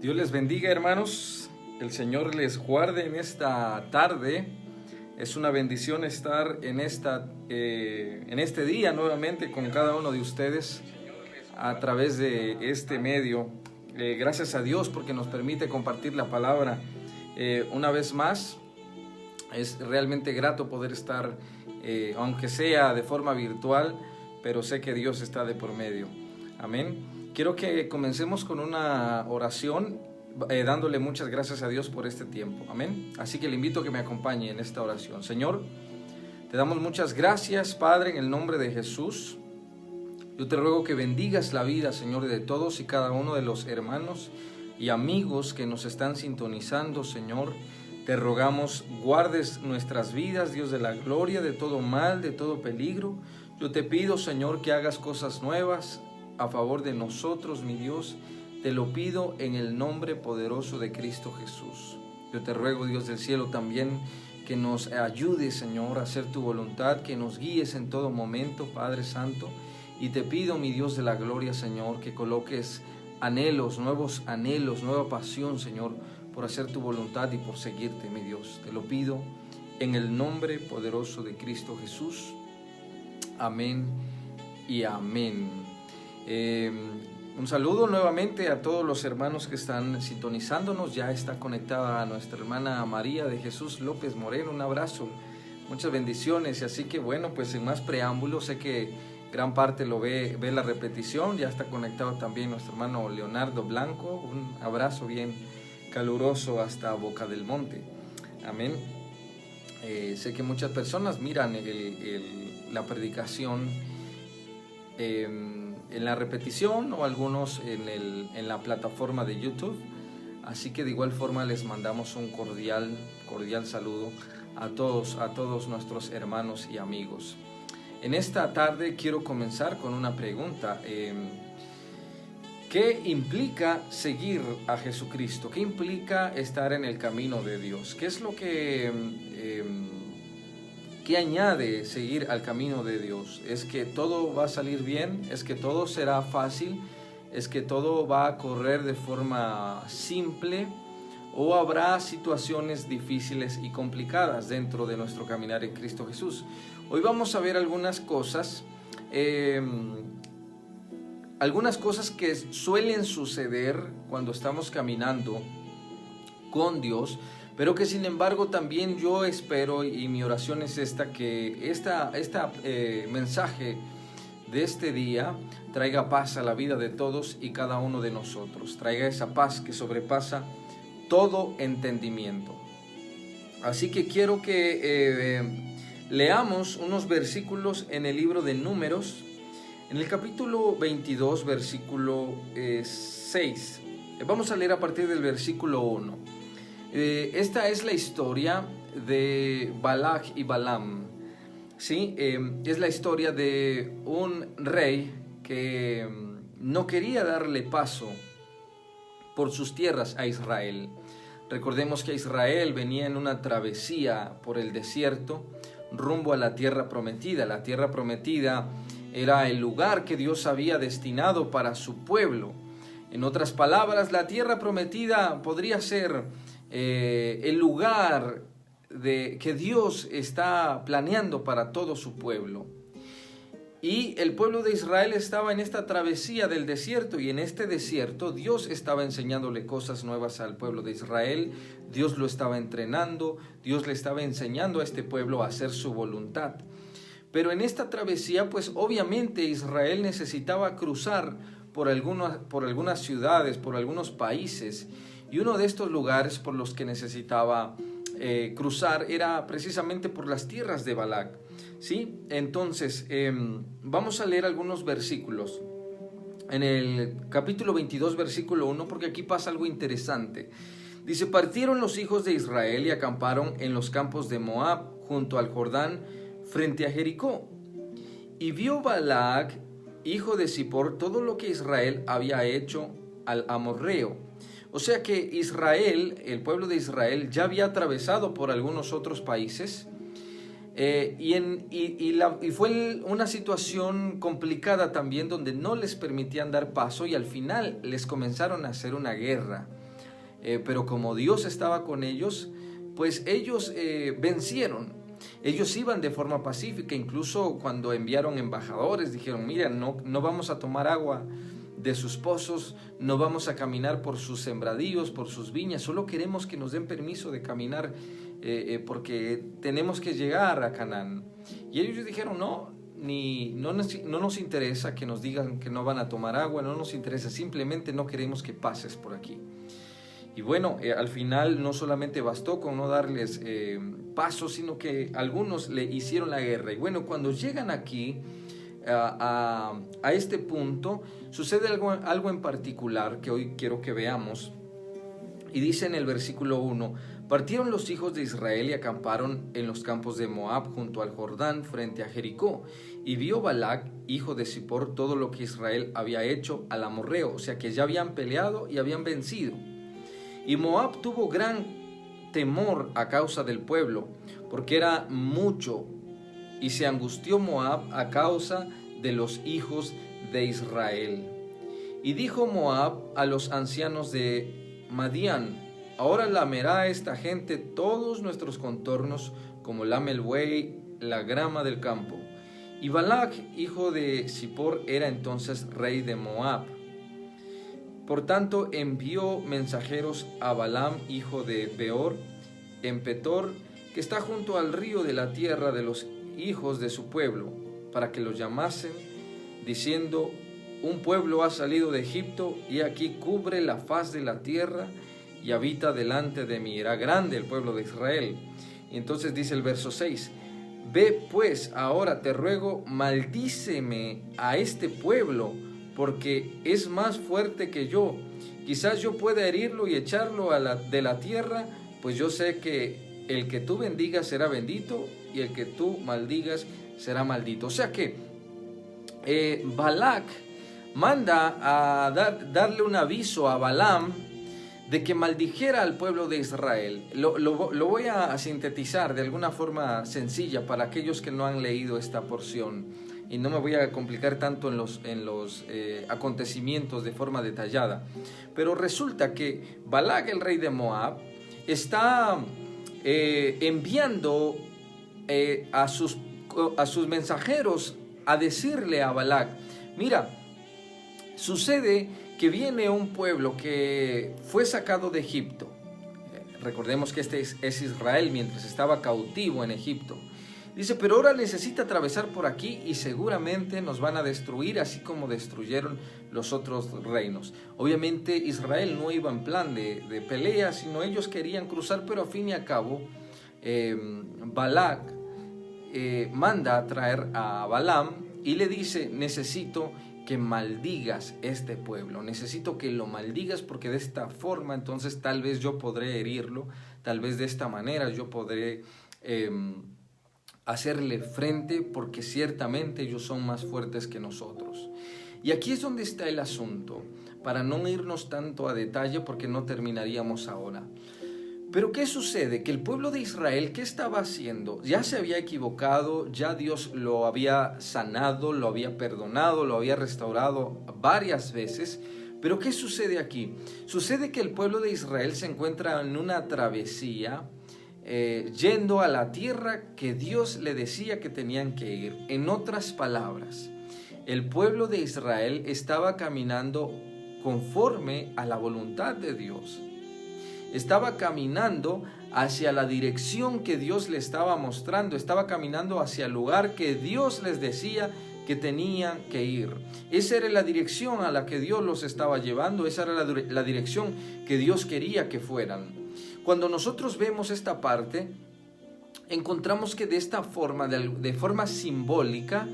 Dios les bendiga, hermanos. El Señor les guarde en esta tarde. Es una bendición estar en este día nuevamente con cada uno de ustedes a través de este medio. Gracias a Dios porque nos permite compartir la palabra una vez más. Es realmente grato poder estar, aunque sea de forma virtual, pero sé que Dios está de por medio. Amén. Quiero que comencemos con una oración, dándole muchas gracias a Dios por este tiempo. Amén. Así que le invito a que me acompañe en esta oración. Señor, te damos muchas gracias, Padre, en el nombre de Jesús. Yo te ruego que bendigas la vida, Señor, de todos y cada uno de los hermanos y amigos que nos están sintonizando, Señor. Te rogamos, guardes nuestras vidas, Dios de la gloria, de todo mal, de todo peligro. Yo te pido, Señor, que hagas cosas nuevas a favor de nosotros, mi Dios. Te lo pido en el nombre poderoso de Cristo Jesús. Yo te ruego, Dios del cielo, también que nos ayudes, Señor, a hacer tu voluntad, que nos guíes en todo momento, Padre Santo. Y te pido, mi Dios de la gloria, Señor, que coloques anhelos, nueva pasión, Señor, por hacer tu voluntad y por seguirte, mi Dios. Te lo pido en el nombre poderoso de Cristo Jesús. Amén y amén. Un saludo nuevamente a todos los hermanos que están sintonizándonos. Ya está conectada a nuestra hermana María de Jesús López Moreno. Un abrazo, muchas bendiciones. Y así que bueno, pues sin más preámbulos, sé que gran parte lo ve la repetición. Ya está conectado también nuestro hermano Leonardo Blanco. Un abrazo bien caluroso hasta Boca del Monte. Amén. Sé que muchas personas miran la predicación en la repetición o algunos en la plataforma de YouTube. Así que de igual forma les mandamos un cordial saludo a todos nuestros hermanos y amigos. En esta tarde quiero comenzar con una pregunta. ¿Qué implica seguir a Jesucristo? ¿Qué implica estar en el camino de Dios? ¿Qué es lo que ¿qué añade seguir al camino de Dios? ¿Es que todo va a salir bien? ¿Es que todo será fácil? ¿Es que todo va a correr de forma simple? ¿O habrá situaciones difíciles y complicadas dentro de nuestro caminar en Cristo Jesús? Hoy vamos a ver algunas cosas que suelen suceder cuando estamos caminando con Dios, pero que sin embargo también yo espero, y mi oración es que este mensaje de este día traiga paz a la vida de todos y cada uno de nosotros, traiga esa paz que sobrepasa todo entendimiento. Así que quiero que leamos unos versículos en el libro de Números, en el capítulo 22, versículo 6. Vamos a leer a partir del versículo 1. Esta es la historia de Balac y Balaam. ¿Sí? Es la historia de un rey que no quería darle paso por sus tierras a Israel. Recordemos que Israel venía en una travesía por el desierto rumbo a la tierra prometida. La tierra prometida era el lugar que Dios había destinado para su pueblo. En otras palabras, la tierra prometida podría ser el lugar que Dios está planeando para todo su pueblo. Y el pueblo de Israel estaba en esta travesía del desierto, y en este desierto Dios estaba enseñándole cosas nuevas al pueblo de Israel. Dios lo estaba entrenando, Dios le estaba enseñando a este pueblo a hacer su voluntad. Pero en esta travesía, pues obviamente Israel necesitaba cruzar por algunas ciudades, por algunos países, y uno de estos lugares por los que necesitaba cruzar era precisamente por las tierras de Balac. ¿Sí? Entonces, vamos a leer algunos versículos. En el capítulo 22, versículo 1, porque aquí pasa algo interesante. Dice: partieron los hijos de Israel y acamparon en los campos de Moab, junto al Jordán, frente a Jericó. Y vio Balac, hijo de Zippor, todo lo que Israel había hecho al amorreo. O sea que Israel, el pueblo de Israel, ya había atravesado por algunos otros países, y fue una situación complicada también, donde no les permitían dar paso, y al final les comenzaron a hacer una guerra. pero como Dios estaba con ellos, pues ellos vencieron. Ellos iban de forma pacífica, incluso cuando enviaron embajadores, dijeron, mira, no vamos a tomar agua de sus pozos, no vamos a caminar por sus sembradíos, por sus viñas, solo queremos que nos den permiso de caminar porque tenemos que llegar a Canaán. Y ellos dijeron, no nos interesa que nos digan que no van a tomar agua, no nos interesa, simplemente no queremos que pases por aquí. Y bueno, al final no solamente bastó con no darles paso, sino que algunos le hicieron la guerra. Y bueno, cuando llegan aquí a este punto, sucede algo en particular que hoy quiero que veamos. Y dice en el versículo 1, partieron los hijos de Israel y acamparon en los campos de Moab junto al Jordán frente a Jericó. Y vio Balac, hijo de Zippor, todo lo que Israel había hecho al amorreo, o sea que ya habían peleado y habían vencido. Y Moab tuvo gran temor a causa del pueblo, porque era mucho, y se angustió Moab a causa de los hijos de Israel. Y dijo Moab a los ancianos de Madián, ahora lamerá esta gente todos nuestros contornos, como lame el buey la grama del campo. Y Balac, hijo de Zippor, era entonces rey de Moab. Por tanto, envió mensajeros a Balaam, hijo de Beor, en Petor, que está junto al río de la tierra de los hijos de su pueblo, para que los llamasen, diciendo, un pueblo ha salido de Egipto, y aquí cubre la faz de la tierra, y habita delante de mí. Era grande el pueblo de Israel. Y entonces dice el verso 6, ve pues, ahora te ruego, maldíceme a este pueblo, porque es más fuerte que yo. Quizás yo pueda herirlo y echarlo de la tierra, pues yo sé que el que tú bendigas será bendito y el que tú maldigas será maldito. O sea que Balac manda a darle un aviso a Balaam de que maldijera al pueblo de Israel. Lo voy a sintetizar de alguna forma sencilla para aquellos que no han leído esta porción. Y no me voy a complicar tanto en los acontecimientos de forma detallada. Pero resulta que Balac, el rey de Moab, está enviando a sus mensajeros a decirle a Balac, mira, sucede que viene un pueblo que fue sacado de Egipto. Recordemos que este es Israel mientras estaba cautivo en Egipto. Dice, pero ahora necesita atravesar por aquí y seguramente nos van a destruir, así como destruyeron los otros reinos. Obviamente Israel no iba en plan de pelea, sino ellos querían cruzar, pero a fin y a cabo Balac manda a traer a Balaam y le dice, necesito que maldigas este pueblo, necesito que lo maldigas porque de esta forma entonces tal vez yo podré herirlo, tal vez de esta manera yo podré hacerle frente porque ciertamente ellos son más fuertes que nosotros. Y aquí es donde está el asunto, para no irnos tanto a detalle porque no terminaríamos ahora. Pero ¿qué sucede? Que el pueblo de Israel, ¿qué estaba haciendo? Ya se había equivocado, ya Dios lo había sanado, lo había perdonado, lo había restaurado varias veces. Pero ¿qué sucede aquí? Sucede que el pueblo de Israel se encuentra en una travesía yendo a la tierra que Dios le decía que tenían que ir. En otras palabras, el pueblo de Israel estaba caminando conforme a la voluntad de Dios. Estaba caminando hacia la dirección que Dios le estaba mostrando, estaba caminando hacia el lugar que Dios les decía que tenían que ir. Esa era la dirección a la que Dios los estaba llevando, esa era la dirección que Dios quería que fueran. Cuando nosotros vemos esta parte, encontramos que de esta forma, de forma simbólica,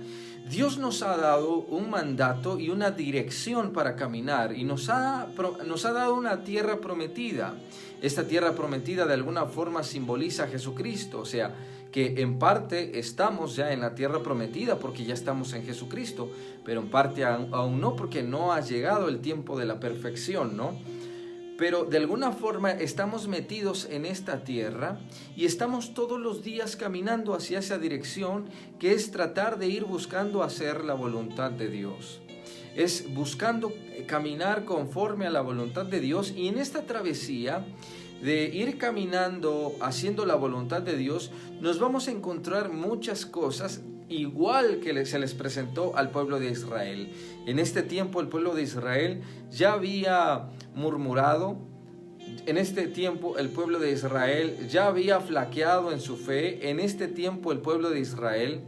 Dios nos ha dado un mandato y una dirección para caminar y nos ha dado una tierra prometida. Esta tierra prometida de alguna forma simboliza a Jesucristo, o sea, que en parte estamos ya en la tierra prometida porque ya estamos en Jesucristo, pero en parte aún no porque no ha llegado el tiempo de la perfección, ¿no? Pero de alguna forma estamos metidos en esta tierra y estamos todos los días caminando hacia esa dirección que es tratar de ir buscando hacer la voluntad de Dios. es buscando caminar conforme a la voluntad de Dios. Y en esta travesía de ir caminando, haciendo la voluntad de Dios, nos vamos a encontrar muchas cosas igual que se les presentó al pueblo de Israel. En este tiempo el pueblo de Israel ya había murmurado. En este tiempo el pueblo de Israel ya había flaqueado en su fe. En este tiempo el pueblo de Israel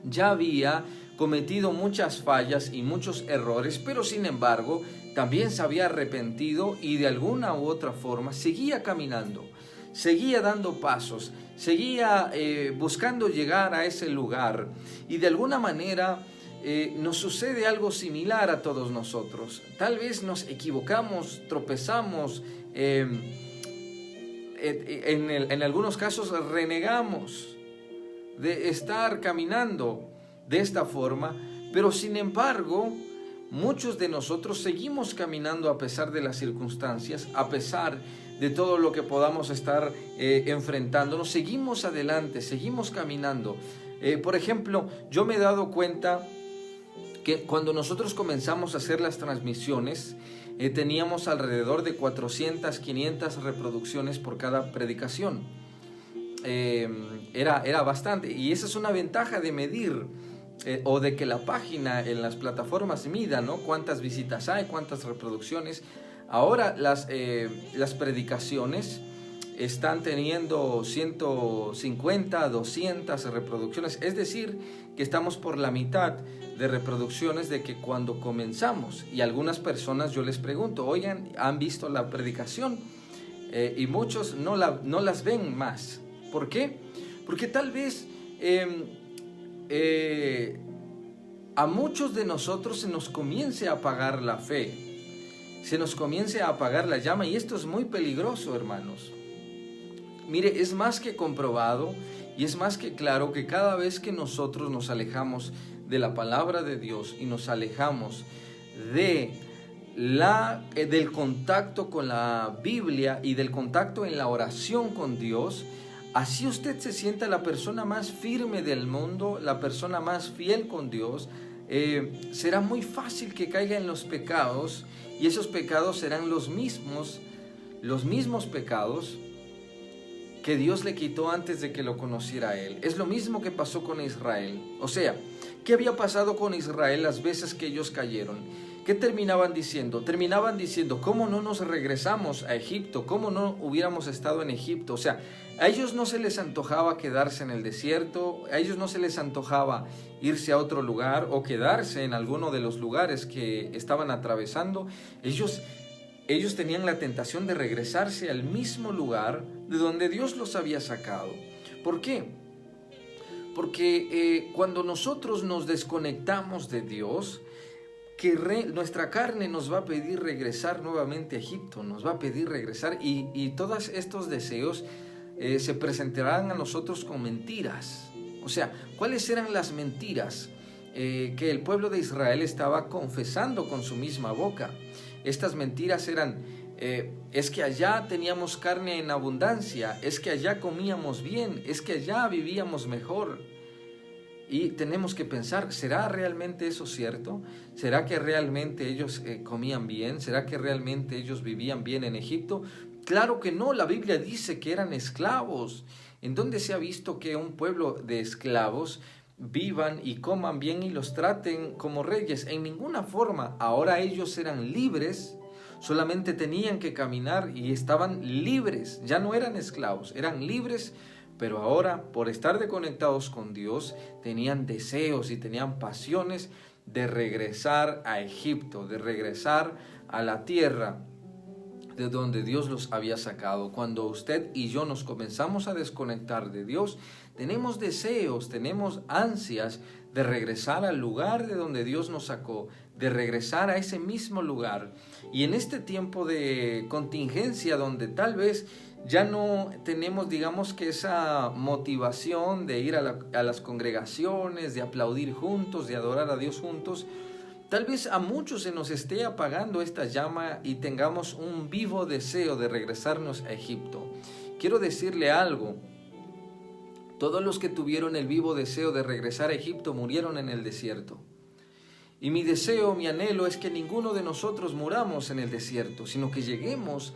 ya había cometido muchas fallas y muchos errores, pero sin embargo también se había arrepentido y de alguna u otra forma seguía caminando, seguía dando pasos, seguía buscando llegar a ese lugar. Y de alguna manera nos sucede algo similar a todos nosotros. Tal vez nos equivocamos, tropezamos, en algunos casos renegamos de estar caminando de esta forma, pero sin embargo muchos de nosotros seguimos caminando a pesar de las circunstancias, a pesar de todo lo que podamos estar enfrentándonos. Seguimos adelante, seguimos caminando. Por ejemplo, yo me he dado cuenta que cuando nosotros comenzamos a hacer las transmisiones, teníamos alrededor de 400, 500 reproducciones por cada predicación. Era bastante, y esa es una ventaja de medir o de que la página en las plataformas mida, ¿no? Cuántas visitas hay, cuántas reproducciones. Ahora las predicaciones están teniendo 150, 200 reproducciones, es decir, que estamos por la mitad de reproducciones de que cuando comenzamos. Y algunas personas yo les pregunto, oigan, ¿han visto la predicación? Y muchos no las ven más. ¿Por qué? Porque tal vez a muchos de nosotros se nos comience a apagar la fe, se nos comience a apagar la llama, y esto es muy peligroso, hermanos. Mire, es más que comprobado y es más que claro que cada vez que nosotros nos alejamos de la palabra de Dios y nos alejamos del contacto con la Biblia y del contacto en la oración con Dios, así usted se sienta la persona más firme del mundo, la persona más fiel con Dios, será muy fácil que caiga en los pecados, y esos pecados serán los mismos pecados que Dios le quitó antes de que lo conociera a él. Es lo mismo que pasó con Israel. O sea, ¿qué había pasado con Israel las veces que ellos cayeron? ¿Qué terminaban diciendo? Terminaban diciendo, ¿cómo no nos regresamos a Egipto? ¿Cómo no hubiéramos estado en Egipto? O sea, a ellos no se les antojaba quedarse en el desierto, a ellos no se les antojaba irse a otro lugar o quedarse en alguno de los lugares que estaban atravesando. Ellos tenían la tentación de regresarse al mismo lugar de donde Dios los había sacado. ¿Por qué? Porque cuando nosotros nos desconectamos de Dios, nuestra carne nos va a pedir regresar nuevamente a Egipto, nos va a pedir regresar, y todos estos deseos se presentarán a nosotros con mentiras. O sea, ¿cuáles eran las mentiras que el pueblo de Israel estaba confesando con su misma boca? Estas mentiras eran, es que allá teníamos carne en abundancia, es que allá comíamos bien, es que allá vivíamos mejor. Y tenemos que pensar, ¿será realmente eso cierto? ¿Será que realmente ellos comían bien? ¿Será que realmente ellos vivían bien en Egipto? Claro que no, la Biblia dice que eran esclavos. ¿En dónde se ha visto que un pueblo de esclavos vivan y coman bien y los traten como reyes? En ninguna forma. Ahora ellos eran libres, solamente tenían que caminar y estaban libres. Ya no eran esclavos, eran libres. Pero ahora, por estar desconectados con Dios, tenían deseos y tenían pasiones de regresar a Egipto, de regresar a la tierra de donde Dios los había sacado. Cuando usted y yo nos comenzamos a desconectar de Dios, tenemos deseos, tenemos ansias de regresar al lugar de donde Dios nos sacó, de regresar a ese mismo lugar. Y en este tiempo de contingencia, donde tal vez ya no tenemos, digamos, que esa motivación de ir a las congregaciones, de aplaudir juntos, de adorar a Dios juntos, tal vez a muchos se nos esté apagando esta llama y tengamos un vivo deseo de regresarnos a Egipto. Quiero decirle algo. Todos los que tuvieron el vivo deseo de regresar a Egipto murieron en el desierto. Y mi deseo, mi anhelo es que ninguno de nosotros muramos en el desierto, sino que lleguemos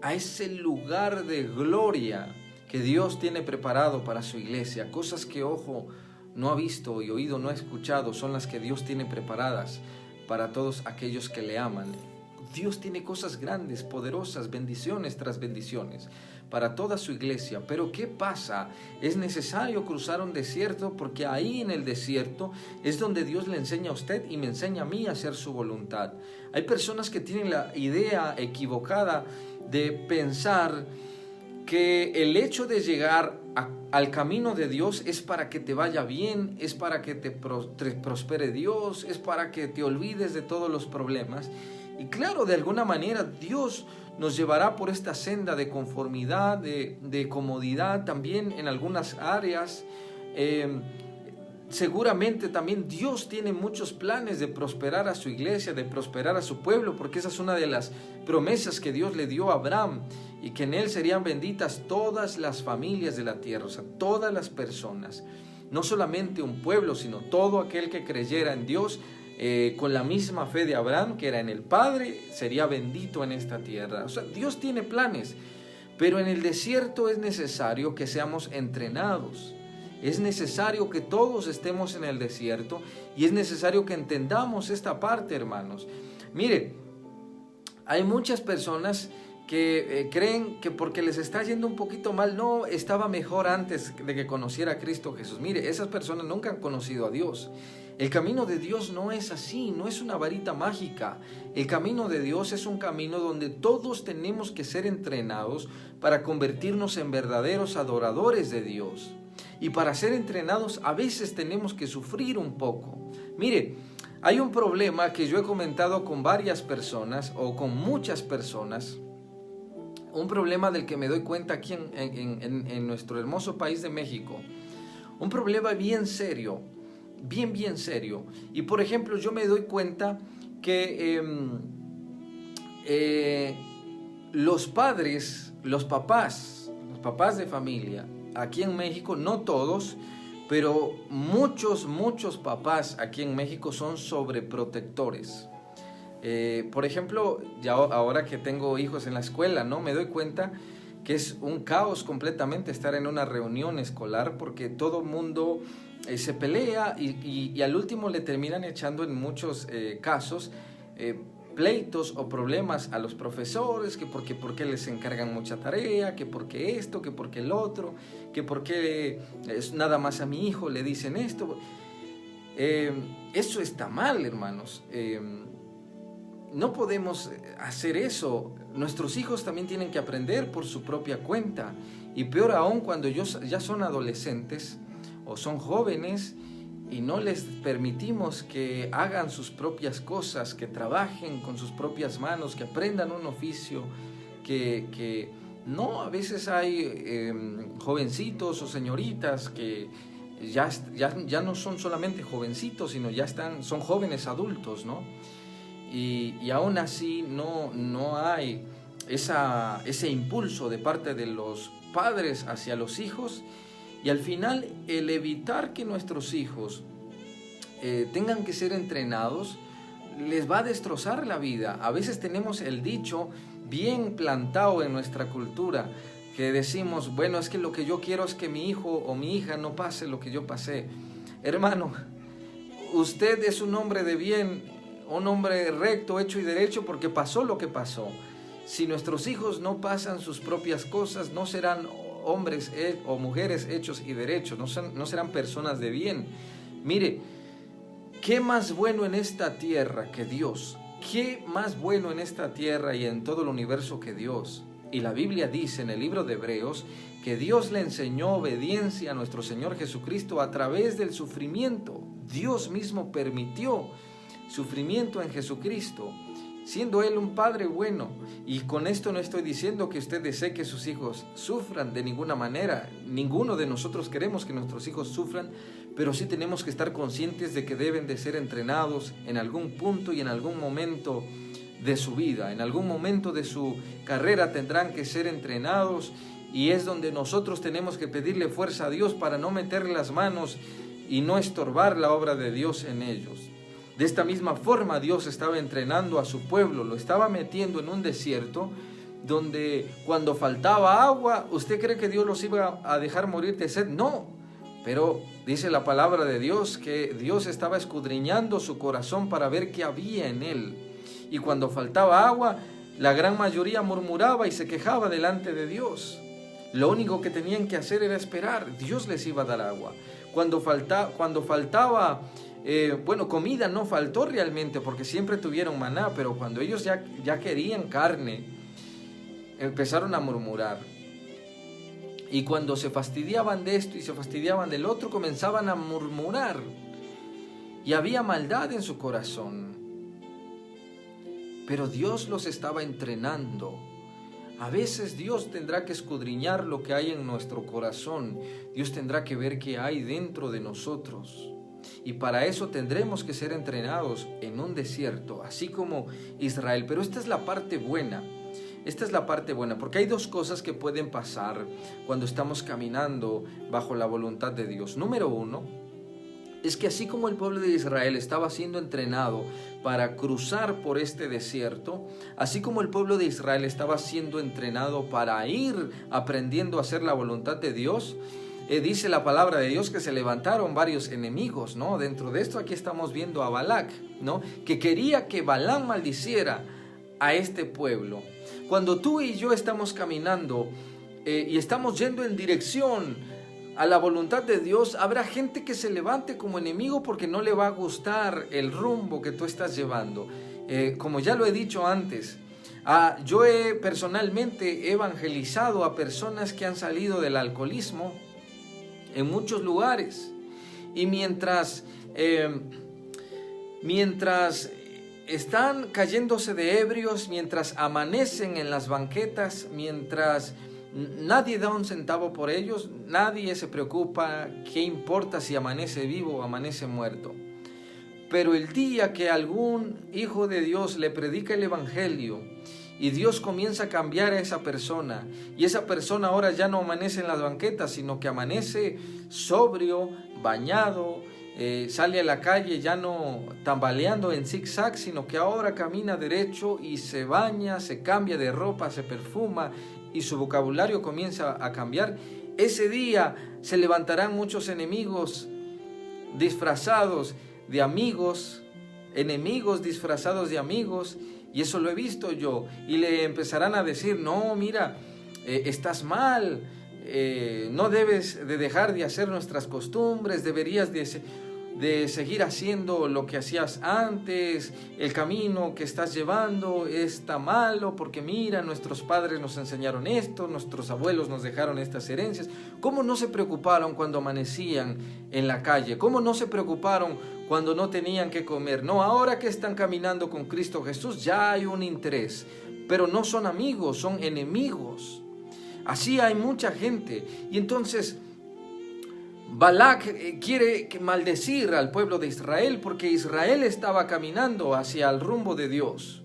a ese lugar de gloria que Dios tiene preparado para su iglesia. Cosas que ojo no ha visto y oído no ha escuchado son las que Dios tiene preparadas para todos aquellos que le aman. Dios tiene cosas grandes, poderosas, bendiciones tras bendiciones para toda su iglesia. Pero ¿qué pasa? Es necesario cruzar un desierto, porque ahí en el desierto es donde Dios le enseña a usted y me enseña a mí a hacer su voluntad. Hay personas que tienen la idea equivocada de pensar que el hecho de llegar al camino de Dios es para que te vaya bien, es para que te prospere Dios, es para que te olvides de todos los problemas. Y claro, de alguna manera Dios nos llevará por esta senda de conformidad, de comodidad, también en algunas áreas. Seguramente también Dios tiene muchos planes de prosperar a su iglesia, de prosperar a su pueblo, porque esa es una de las promesas que Dios le dio a Abraham, y que en él serían benditas todas las familias de la tierra, o sea, todas las personas, no solamente un pueblo, sino todo aquel que creyera en Dios con la misma fe de Abraham, que era en el Padre, sería bendito en esta tierra. O sea, Dios tiene planes, pero en el desierto es necesario que seamos entrenados. Es necesario que todos estemos en el desierto, y es necesario que entendamos esta parte, hermanos. Mire, hay muchas personas que creen que porque les está yendo un poquito mal, no, estaba mejor antes de que conociera a Cristo Jesús. Mire, esas personas nunca han conocido a Dios. El camino de Dios no es así, no es una varita mágica. El camino de Dios es un camino donde todos tenemos que ser entrenados para convertirnos en verdaderos adoradores de Dios. Y para ser entrenados a veces tenemos que sufrir un poco. Mire, hay un problema que yo he comentado con varias personas o con muchas personas. Un problema del que me doy cuenta aquí en nuestro hermoso país de México. Un problema bien serio, bien serio. Y por ejemplo, yo me doy cuenta que los padres, los papás de familia, aquí en México, no todos, pero muchos papás aquí en México son sobreprotectores. Por ejemplo, ya ahora que tengo hijos en la escuela, ¿no? Me doy cuenta que es un caos completamente estar en una reunión escolar, porque todo el mundo se pelea y al último le terminan echando en muchos casos pleitos o problemas a los profesores, que porque les encargan mucha tarea, que porque esto, que porque el otro, que porque nada más a mi hijo le dicen esto. Eso está mal, hermanos. No podemos hacer eso. Nuestros hijos también tienen que aprender por su propia cuenta, y peor aún cuando ellos ya son adolescentes o son jóvenes y no les permitimos que hagan sus propias cosas, que trabajen con sus propias manos, que aprendan un oficio, que no, a veces hay jovencitos o señoritas que ya no son solamente jovencitos, sino son jóvenes adultos, ¿no? Y aún así no hay ese impulso de parte de los padres hacia los hijos, y al final el evitar que nuestros hijos tengan que ser entrenados les va a destrozar la vida. A veces tenemos el dicho bien plantado en nuestra cultura, que decimos, bueno, es que lo que yo quiero es que mi hijo o mi hija no pase lo que yo pasé. Hermano, usted es un hombre de bien, un hombre recto, hecho y derecho, porque pasó lo que pasó. Si nuestros hijos no pasan sus propias cosas, no serán hombres o mujeres hechos y derechos, no serán personas de bien. Mire, ¿qué más bueno en esta tierra que Dios? ¿Qué más bueno en esta tierra y en todo el universo que Dios? Y la Biblia dice en el libro de Hebreos que Dios le enseñó obediencia a nuestro Señor Jesucristo a través del sufrimiento. Dios mismo permitió sufrimiento en Jesucristo, siendo Él un Padre bueno. Y con esto no estoy diciendo que usted desee que sus hijos sufran de ninguna manera. Ninguno de nosotros queremos que nuestros hijos sufran, pero sí tenemos que estar conscientes de que deben de ser entrenados en algún punto y en algún momento de su vida. En algún momento de su carrera tendrán que ser entrenados, y es donde nosotros tenemos que pedirle fuerza a Dios para no meterle las manos y no estorbar la obra de Dios en ellos. De esta misma forma Dios estaba entrenando a su pueblo, lo estaba metiendo en un desierto donde cuando faltaba agua, ¿usted cree que Dios los iba a dejar morir de sed? No, pero dice la palabra de Dios que Dios estaba escudriñando su corazón para ver qué había en él. Y cuando faltaba agua, la gran mayoría murmuraba y se quejaba delante de Dios. Lo único que tenían que hacer era esperar, Dios les iba a dar agua. Cuando faltaba comida no faltó realmente, porque siempre tuvieron maná, pero cuando ellos ya querían carne, empezaron a murmurar. Y cuando se fastidiaban de esto y se fastidiaban del otro, comenzaban a murmurar. Y había maldad en su corazón. Pero Dios los estaba entrenando. A veces Dios tendrá que escudriñar lo que hay en nuestro corazón. Dios tendrá que ver qué hay dentro de nosotros. Y para eso tendremos que ser entrenados en un desierto, así como Israel. Pero esta es la parte buena. Esta es la parte buena, porque hay dos cosas que pueden pasar cuando estamos caminando bajo la voluntad de Dios. Número uno, es que así como el pueblo de Israel estaba siendo entrenado para cruzar por este desierto, así como el pueblo de Israel estaba siendo entrenado para ir aprendiendo a hacer la voluntad de Dios, dice la palabra de Dios que se levantaron varios enemigos, ¿no? Dentro de esto aquí estamos viendo a Balac, ¿no? Que quería que Balaam maldiciera a este pueblo. Cuando tú y yo estamos caminando y estamos yendo en dirección a la voluntad de Dios, habrá gente que se levante como enemigo porque no le va a gustar el rumbo que tú estás llevando. Como ya lo he dicho antes, yo personalmente he evangelizado a personas que han salido del alcoholismo en muchos lugares, y mientras están cayéndose de ebrios, mientras amanecen en las banquetas, mientras nadie da un centavo por ellos, nadie se preocupa, qué importa si amanece vivo o amanece muerto. Pero el día que algún hijo de Dios le predica el evangelio y Dios comienza a cambiar a esa persona, y esa persona ahora ya no amanece en las banquetas, sino que amanece sobrio, bañado, sale a la calle ya no tambaleando en zigzag, sino que ahora camina derecho y se baña, se cambia de ropa, se perfuma y su vocabulario comienza a cambiar. Ese día se levantarán muchos enemigos disfrazados de amigos, enemigos disfrazados de amigos, y eso lo he visto yo, y le empezarán a decir: no, mira, estás mal, no debes de dejar de hacer nuestras costumbres, deberías de seguir haciendo lo que hacías antes, el camino que estás llevando está malo, porque mira, nuestros padres nos enseñaron esto, nuestros abuelos nos dejaron estas herencias. ¿Cómo no se preocuparon cuando amanecían en la calle? ¿Cómo no se preocuparon cuando no tenían que comer? No, ahora que están caminando con Cristo Jesús ya hay un interés, pero no son amigos, son enemigos. Así hay mucha gente. Y entonces Balac quiere maldecir al pueblo de Israel porque Israel estaba caminando hacia el rumbo de Dios.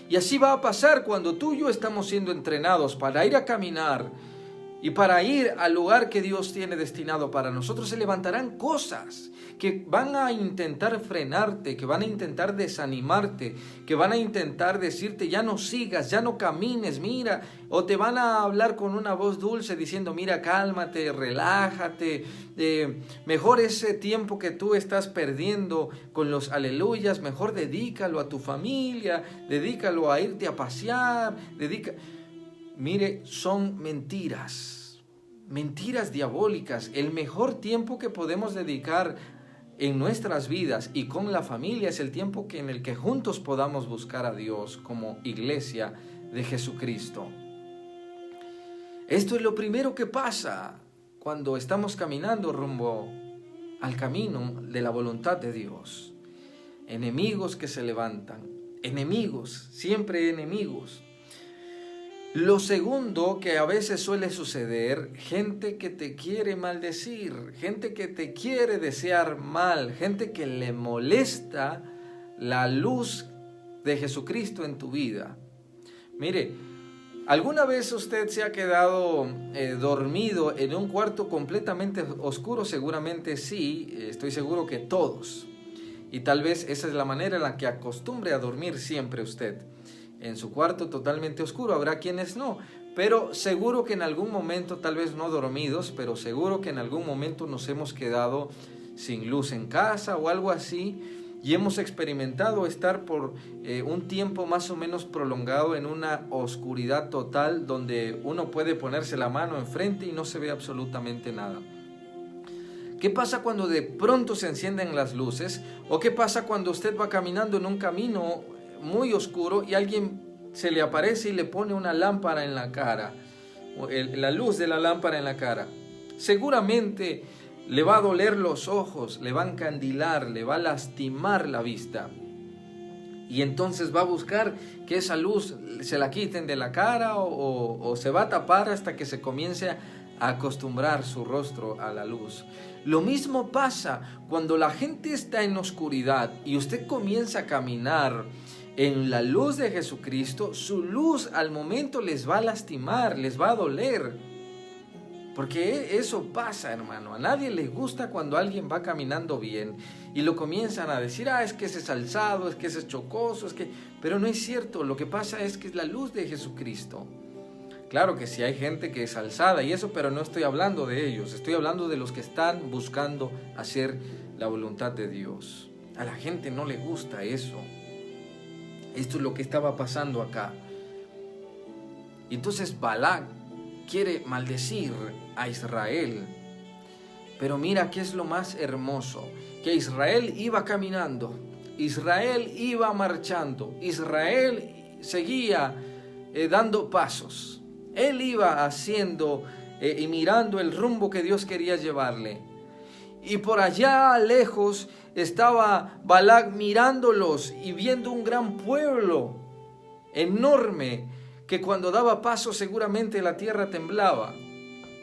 Y así va a pasar cuando tú y yo estamos siendo entrenados para ir a caminar y para ir al lugar que Dios tiene destinado para nosotros. Se levantarán cosas que van a intentar frenarte, que van a intentar desanimarte, que van a intentar decirte: ya no sigas, ya no camines, mira, o te van a hablar con una voz dulce diciendo: mira, cálmate, relájate, mejor ese tiempo que tú estás perdiendo con los aleluyas, mejor dedícalo a tu familia, dedícalo a irte a pasear, Mire, son mentiras diabólicas. El mejor tiempo que podemos dedicar en nuestras vidas y con la familia es el tiempo en el que juntos podamos buscar a Dios como iglesia de Jesucristo. Esto es lo primero que pasa cuando estamos caminando rumbo al camino de la voluntad de Dios. Enemigos que se levantan, enemigos, siempre enemigos. Lo segundo que a veces suele suceder: gente que te quiere maldecir, gente que te quiere desear mal, gente que le molesta la luz de Jesucristo en tu vida. Mire, ¿alguna vez usted se ha quedado dormido en un cuarto completamente oscuro? Seguramente sí, estoy seguro que todos. Y tal vez esa es la manera en la que acostumbre a dormir siempre usted, en su cuarto totalmente oscuro. Habrá quienes no, pero seguro que en algún momento, tal vez no dormidos, pero seguro que en algún momento nos hemos quedado sin luz en casa o algo así, y hemos experimentado estar por un tiempo más o menos prolongado en una oscuridad total, donde uno puede ponerse la mano enfrente y no se ve absolutamente nada. ¿Qué pasa cuando de pronto se encienden las luces? ¿O qué pasa cuando usted va caminando en un camino muy oscuro y alguien se le aparece y le pone una lámpara en la cara? La luz de la lámpara en la cara. Seguramente le va a doler los ojos, le va a encandilar, le va a lastimar la vista. Y entonces va a buscar que esa luz se la quiten de la cara o se va a tapar hasta que se comience a acostumbrar su rostro a la luz. Lo mismo pasa cuando la gente está en oscuridad y usted comienza a caminar en la luz de Jesucristo. Su luz al momento les va a lastimar, les va a doler. Porque eso pasa, hermano. A nadie le gusta cuando alguien va caminando bien y lo comienzan a decir, es que ese es alzado, es que ese es chocoso, pero no es cierto. Lo que pasa es que es la luz de Jesucristo. Claro que sí hay gente que es alzada y eso, pero no estoy hablando de ellos. Estoy hablando de los que están buscando hacer la voluntad de Dios. A la gente no le gusta eso. Esto es lo que estaba pasando acá. Entonces Balac quiere maldecir a Israel. Pero mira qué es lo más hermoso, que Israel iba caminando, Israel iba marchando, Israel seguía dando pasos. Él iba haciendo y mirando el rumbo que Dios quería llevarle. Y por allá lejos estaba Balac mirándolos y viendo un gran pueblo enorme que cuando daba paso seguramente la tierra temblaba.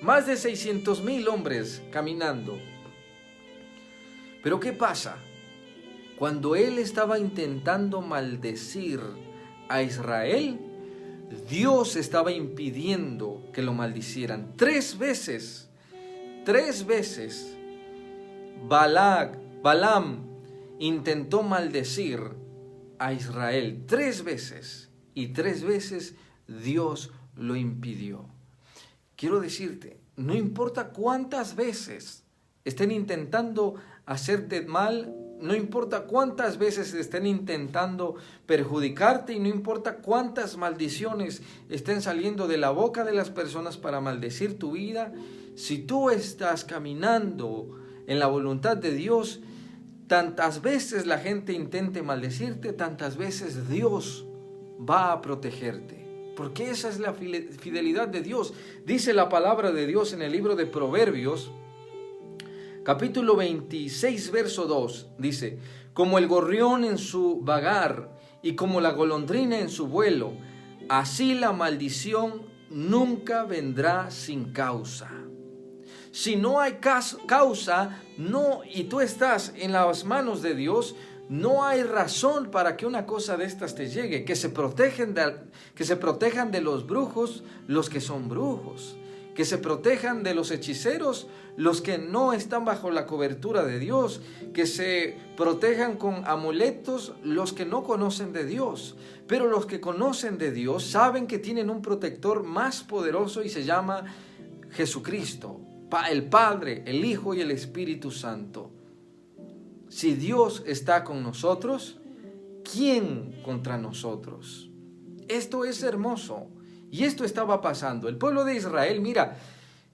Más de 600,000 hombres caminando. Pero ¿qué pasa? Cuando él estaba intentando maldecir a Israel, Dios estaba impidiendo que lo maldicieran. 3 veces, Balaam intentó maldecir a Israel. 3 veces. Y 3 veces Dios lo impidió. Quiero decirte, no importa cuántas veces estén intentando hacerte mal, no importa cuántas veces estén intentando perjudicarte y no importa cuántas maldiciones estén saliendo de la boca de las personas para maldecir tu vida, si tú estás caminando en la voluntad de Dios, tantas veces la gente intente maldecirte, tantas veces Dios va a protegerte. Porque esa es la fidelidad de Dios. Dice la palabra de Dios en el libro de Proverbios, capítulo 26, verso 2. Dice, como el gorrión en su vagar y como la golondrina en su vuelo, así la maldición nunca vendrá sin causa. Si no hay causa, y tú estás en las manos de Dios, no hay razón para que una cosa de estas te llegue. Que se protejan de los brujos los que son brujos. Que se protejan de los hechiceros los que no están bajo la cobertura de Dios. Que se protejan con amuletos los que no conocen de Dios. Pero los que conocen de Dios saben que tienen un protector más poderoso y se llama Jesucristo, el Padre, el Hijo y el Espíritu Santo. Si Dios está con nosotros, ¿quién contra nosotros? Esto es hermoso. Y esto estaba pasando. El pueblo de Israel, mira,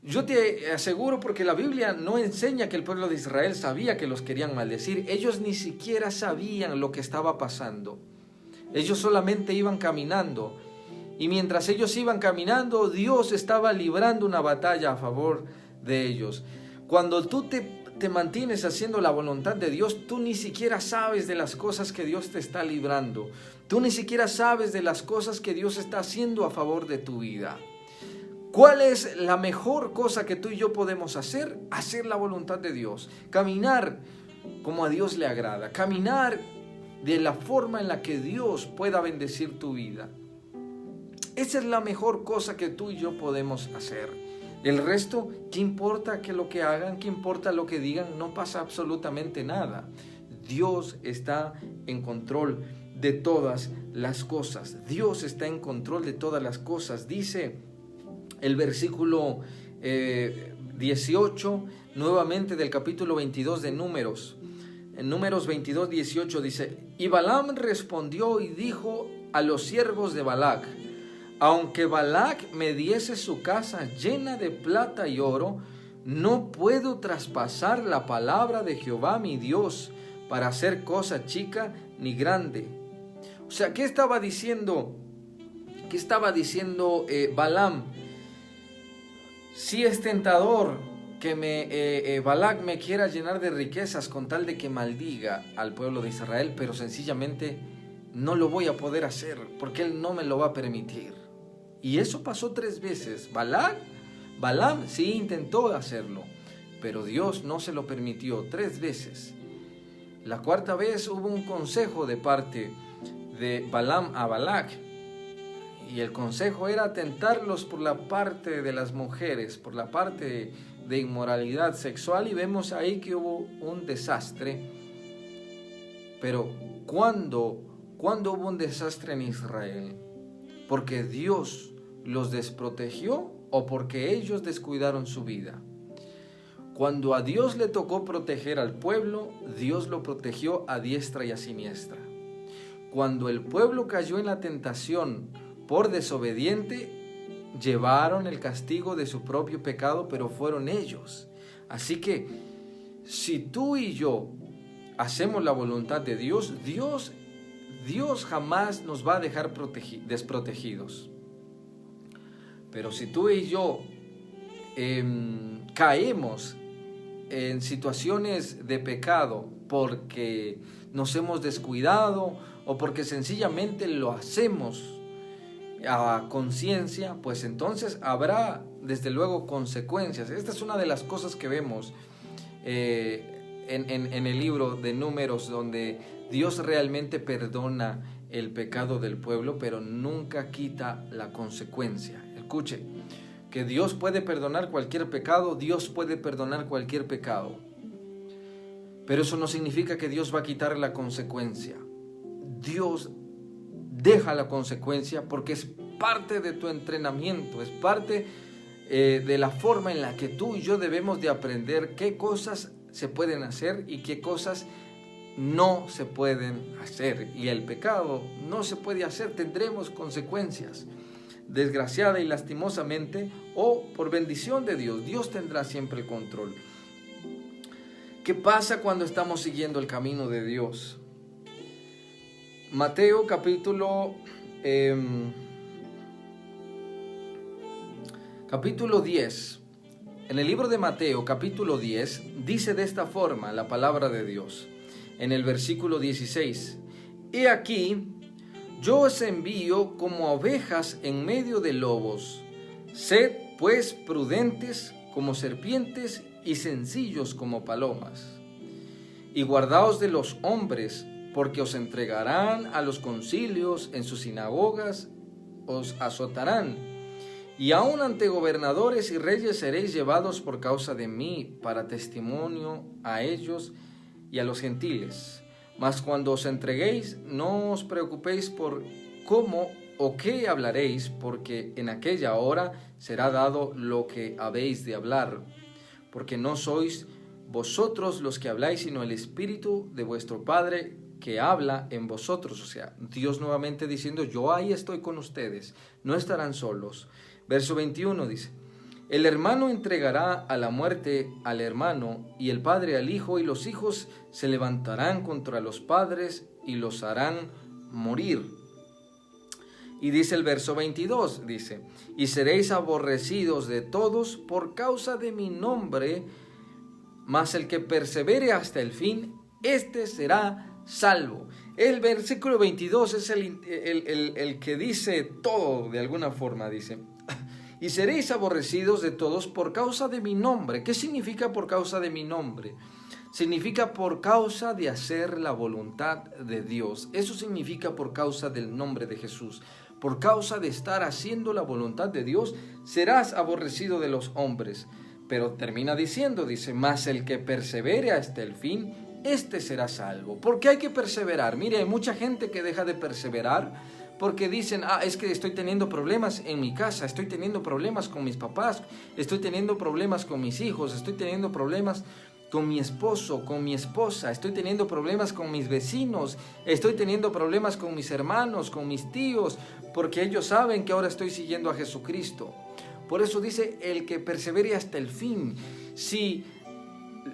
yo te aseguro, porque la Biblia no enseña que el pueblo de Israel sabía que los querían maldecir. Ellos ni siquiera sabían lo que estaba pasando. Ellos solamente iban caminando. Y mientras ellos iban caminando, Dios estaba librando una batalla a favor de ellos. Cuando tú te mantienes haciendo la voluntad de Dios, tú ni siquiera sabes de las cosas que Dios te está librando. Tú ni siquiera sabes de las cosas que Dios está haciendo a favor de tu vida. ¿Cuál es la mejor cosa que tú y yo podemos hacer? Hacer la voluntad de Dios. Caminar como a Dios le agrada. Caminar de la forma en la que Dios pueda bendecir tu vida. Esa es la mejor cosa que tú y yo podemos hacer. El resto, ¿qué importa que lo que hagan? ¿Qué importa lo que digan? No pasa absolutamente nada. Dios está en control de todas las cosas. Dios está en control de todas las cosas. Dice el versículo 18, nuevamente del capítulo 22 de Números. En Números 22, 18 dice: y Balaam respondió y dijo a los siervos de Balac: aunque Balac me diese su casa llena de plata y oro, no puedo traspasar la palabra de Jehová mi Dios para hacer cosa chica ni grande. O sea, ¿qué estaba diciendo? Balaam? Si es tentador que Balac me quiera llenar de riquezas con tal de que maldiga al pueblo de Israel, pero sencillamente no lo voy a poder hacer porque él no me lo va a permitir. Y eso pasó 3 veces. Balaam sí intentó hacerlo, pero Dios no se lo permitió 3 veces. La 4ª vez hubo un consejo de parte de Balaam a Balac, y el consejo era tentarlos por la parte de las mujeres, por la parte de inmoralidad sexual, y vemos ahí que hubo un desastre. Pero ¿cuándo hubo un desastre en Israel? ¿Porque Dios los desprotegió o porque ellos descuidaron su vida? Cuando a Dios le tocó proteger al pueblo, Dios lo protegió a diestra y a siniestra. Cuando el pueblo cayó en la tentación por desobediente, llevaron el castigo de su propio pecado, pero fueron ellos. Así que si tú y yo hacemos la voluntad de Dios, Dios jamás nos va a dejar desprotegidos. Pero si tú y yo caemos en situaciones de pecado porque nos hemos descuidado o porque sencillamente lo hacemos a conciencia, pues entonces habrá desde luego consecuencias. Esta es una de las cosas que vemos en el libro de Números, donde Dios realmente perdona el pecado del pueblo, pero nunca quita la consecuencia. Escuche, que Dios puede perdonar cualquier pecado, Dios puede perdonar cualquier pecado, pero eso no significa que Dios va a quitar la consecuencia. Dios deja la consecuencia porque es parte de tu entrenamiento, es parte de la forma en la que tú y yo debemos de aprender qué cosas se pueden hacer y qué cosas no se pueden hacer. Y el pecado no se puede hacer, tendremos consecuencias, desgraciada y lastimosamente, o por bendición de Dios. Dios tendrá siempre el control. ¿Qué pasa cuando estamos siguiendo el camino de Dios? Mateo capítulo 10. En el libro de Mateo capítulo 10 dice de esta forma la palabra de Dios. En el versículo 16: He aquí, yo os envío como ovejas en medio de lobos. Sed pues prudentes como serpientes y sencillos como palomas. Y guardaos de los hombres, porque os entregarán a los concilios, en sus sinagogas os azotarán, y aun ante gobernadores y reyes seréis llevados por causa de mí, para testimonio a ellos y a los gentiles. Mas cuando os entreguéis, no os preocupéis por cómo o qué hablaréis, porque en aquella hora será dado lo que habéis de hablar, porque no sois vosotros los que habláis, sino el Espíritu de vuestro Padre que habla en vosotros. O sea, Dios nuevamente diciendo: yo ahí estoy con ustedes, no estarán solos. Verso 21 dice: el hermano entregará a la muerte al hermano, y el padre al hijo, y los hijos se levantarán contra los padres y los harán morir. Y dice el verso 22, dice: y seréis aborrecidos de todos por causa de mi nombre, mas el que persevere hasta el fin, este será salvo. El versículo 22 es el que dice todo de alguna forma. Dice: y seréis aborrecidos de todos por causa de mi nombre. ¿Qué significa por causa de mi nombre? Significa por causa de hacer la voluntad de Dios. Eso significa por causa del nombre de Jesús. Por causa de estar haciendo la voluntad de Dios, serás aborrecido de los hombres. Pero termina diciendo, dice: mas el que persevere hasta el fin, este será salvo. Porque hay que perseverar. Mire, hay mucha gente que deja de perseverar porque dicen, es que estoy teniendo problemas en mi casa, estoy teniendo problemas con mis papás, estoy teniendo problemas con mis hijos, estoy teniendo problemas con mi esposo, con mi esposa, estoy teniendo problemas con mis vecinos, estoy teniendo problemas con mis hermanos, con mis tíos, porque ellos saben que ahora estoy siguiendo a Jesucristo. Por eso dice, el que persevere hasta el fin. Si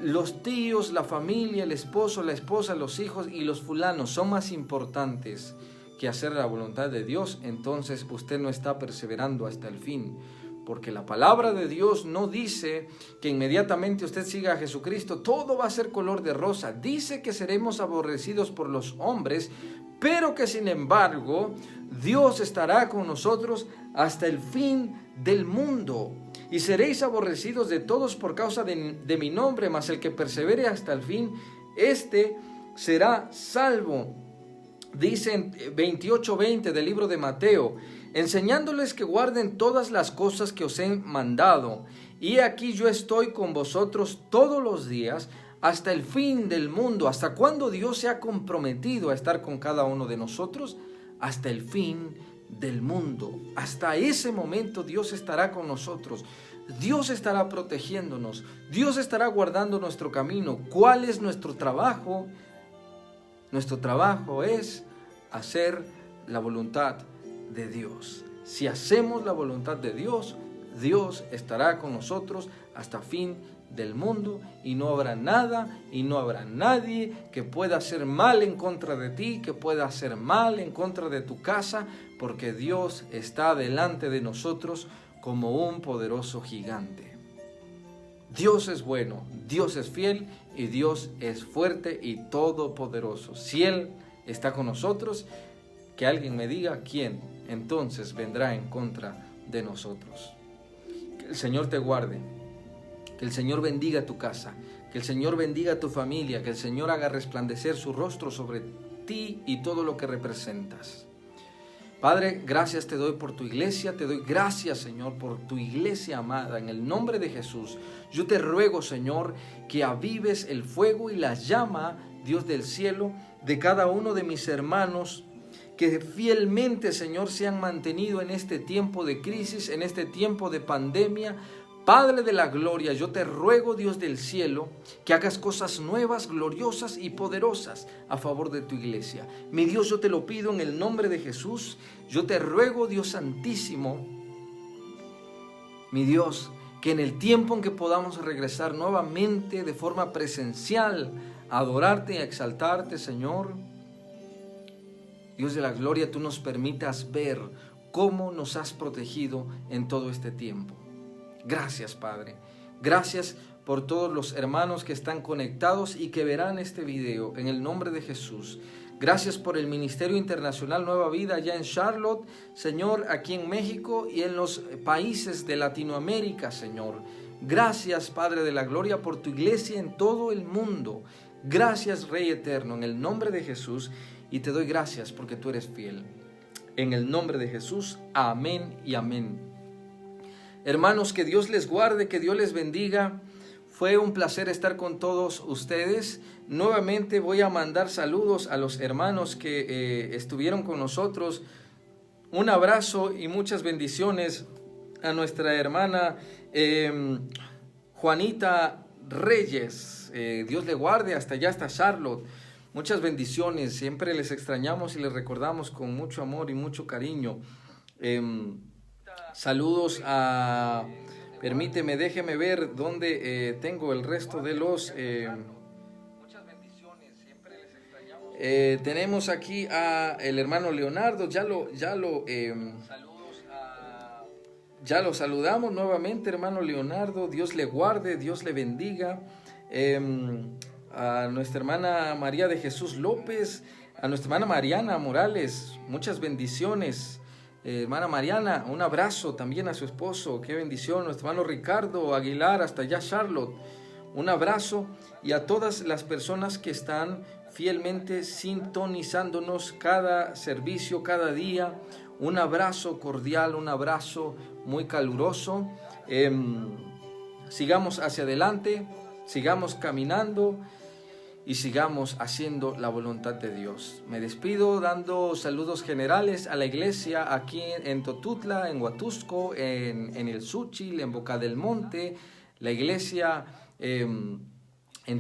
los tíos, la familia, el esposo, la esposa, los hijos y los fulanos son más importantes que hacer la voluntad de Dios, entonces usted no está perseverando hasta el fin. Porque la palabra de Dios no dice que inmediatamente usted siga a Jesucristo, todo va a ser color de rosa. Dice que seremos aborrecidos por los hombres, pero que sin embargo Dios estará con nosotros hasta el fin del mundo. Y seréis aborrecidos de todos por causa de mi nombre, mas el que persevere hasta el fin, este será salvo. Dice en 28:20 del libro de Mateo, enseñándoles que guarden todas las cosas que os he mandado. Y aquí yo estoy con vosotros todos los días hasta el fin del mundo. ¿Hasta cuándo Dios se ha comprometido a estar con cada uno de nosotros? Hasta el fin del mundo. Hasta ese momento Dios estará con nosotros. Dios estará protegiéndonos. Dios estará guardando nuestro camino. ¿Cuál es nuestro trabajo? Nuestro trabajo es hacer la voluntad de Dios. Si hacemos la voluntad de Dios, Dios estará con nosotros hasta fin del mundo y no habrá nada y no habrá nadie que pueda hacer mal en contra de ti, que pueda hacer mal en contra de tu casa, porque Dios está delante de nosotros como un poderoso gigante. Dios es bueno, Dios es fiel y Dios es fuerte y todopoderoso. Si Él está con nosotros, que alguien me diga quién entonces vendrá en contra de nosotros. Que el Señor te guarde, que el Señor bendiga tu casa, que el Señor bendiga tu familia, que el Señor haga resplandecer su rostro sobre ti y todo lo que representas. Padre, gracias te doy por tu iglesia, te doy gracias, Señor, por tu iglesia amada. En el nombre de Jesús, yo te ruego, Señor, que avives el fuego y la llama, Dios del cielo, de cada uno de mis hermanos, que fielmente, Señor, se han mantenido en este tiempo de crisis, en este tiempo de pandemia. Padre de la gloria, yo te ruego, Dios del cielo, que hagas cosas nuevas, gloriosas y poderosas a favor de tu iglesia. Mi Dios, yo te lo pido en el nombre de Jesús. Yo te ruego, Dios santísimo, mi Dios, que en el tiempo en que podamos regresar nuevamente de forma presencial a adorarte y a exaltarte, Señor, Dios de la gloria, tú nos permitas ver cómo nos has protegido en todo este tiempo. Gracias, Padre. Gracias por todos los hermanos que están conectados y que verán este video en el nombre de Jesús. Gracias por el Ministerio Internacional Nueva Vida allá en Charlotte, Señor, aquí en México y en los países de Latinoamérica, Señor. Gracias, Padre de la gloria, por tu iglesia en todo el mundo. Gracias, Rey eterno, en el nombre de Jesús, y te doy gracias porque tú eres fiel. En el nombre de Jesús, amén y amén. Hermanos, que Dios les guarde, que Dios les bendiga. Fue un placer estar con todos ustedes. Nuevamente voy a mandar saludos a los hermanos que estuvieron con nosotros. Un abrazo y muchas bendiciones a nuestra hermana Juanita Reyes. Dios le guarde hasta allá, hasta Charlotte. Muchas bendiciones. Siempre les extrañamos y les recordamos con mucho amor y mucho cariño. Saludos a... Permíteme, déjeme ver dónde tengo el resto de los... tenemos aquí a el hermano Leonardo, ya lo saludamos nuevamente, hermano Leonardo. Dios le guarde, Dios le bendiga. A nuestra hermana María de Jesús López, a nuestra hermana Mariana Morales, muchas bendiciones. Hermana Mariana, un abrazo también a su esposo, qué bendición. Nuestro hermano Ricardo Aguilar, hasta allá Charlotte, un abrazo. Y a todas las personas que están fielmente sintonizándonos cada servicio, cada día, un abrazo cordial, un abrazo muy caluroso. Sigamos hacia adelante, sigamos caminando y sigamos haciendo la voluntad de Dios. Me despido dando saludos generales a la iglesia aquí en Totutla, en Huatusco, en el Súchil, en Boca del Monte, la iglesia en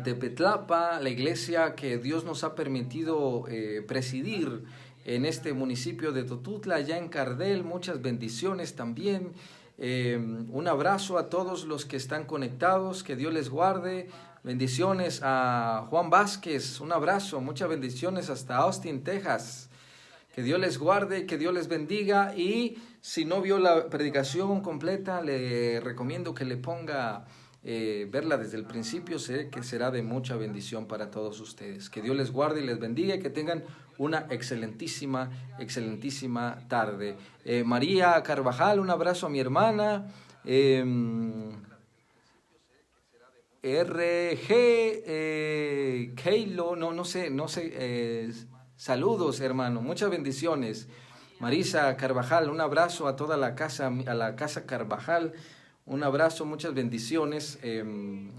Tepetlapa, la iglesia que Dios nos ha permitido presidir en este municipio de Totutla, allá en Cardel. Muchas bendiciones también. Un abrazo a todos los que están conectados, que Dios les guarde. Bendiciones a Juan Vázquez, un abrazo, muchas bendiciones hasta Austin, Texas. Que Dios les guarde, que Dios les bendiga. Y si no vio la predicación completa, le recomiendo que le ponga verla desde el principio. Sé que será de mucha bendición para todos ustedes. Que Dios les guarde y les bendiga y que tengan una excelentísima tarde. María Carvajal, un abrazo a mi hermana. Keilo, no sé, saludos, hermano, muchas bendiciones. Marisa Carvajal, un abrazo a toda la casa Carvajal, un abrazo, muchas bendiciones.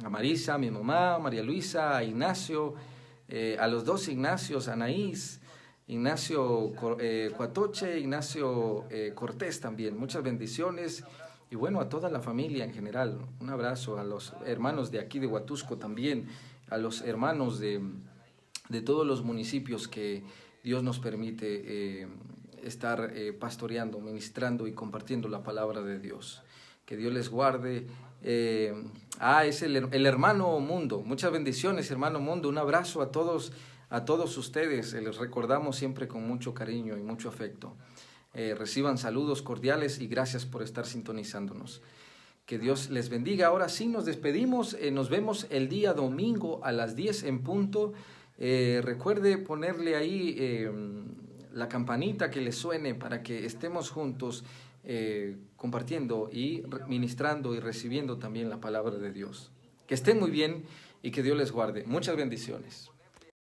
A Marisa, a mi mamá, María Luisa, a Ignacio, a los dos Ignacios, Anaís, Ignacio Cuatoche, Ignacio Cortés también, muchas bendiciones. Y bueno, a toda la familia en general, un abrazo a los hermanos de aquí de Huatusco también, a los hermanos de todos los municipios que Dios nos permite estar pastoreando, ministrando y compartiendo la palabra de Dios. Que Dios les guarde. Es el hermano Mundo. Muchas bendiciones, hermano Mundo. Un abrazo a todos ustedes. Les recordamos siempre con mucho cariño y mucho afecto. Reciban saludos cordiales y gracias por estar sintonizándonos. Que Dios les bendiga. Ahora sí nos despedimos. Nos vemos el día domingo a las 10 en punto. Recuerde ponerle ahí la campanita que le suene para que estemos juntos compartiendo y ministrando y recibiendo también la palabra de Dios. Que estén muy bien y que Dios les guarde. Muchas bendiciones.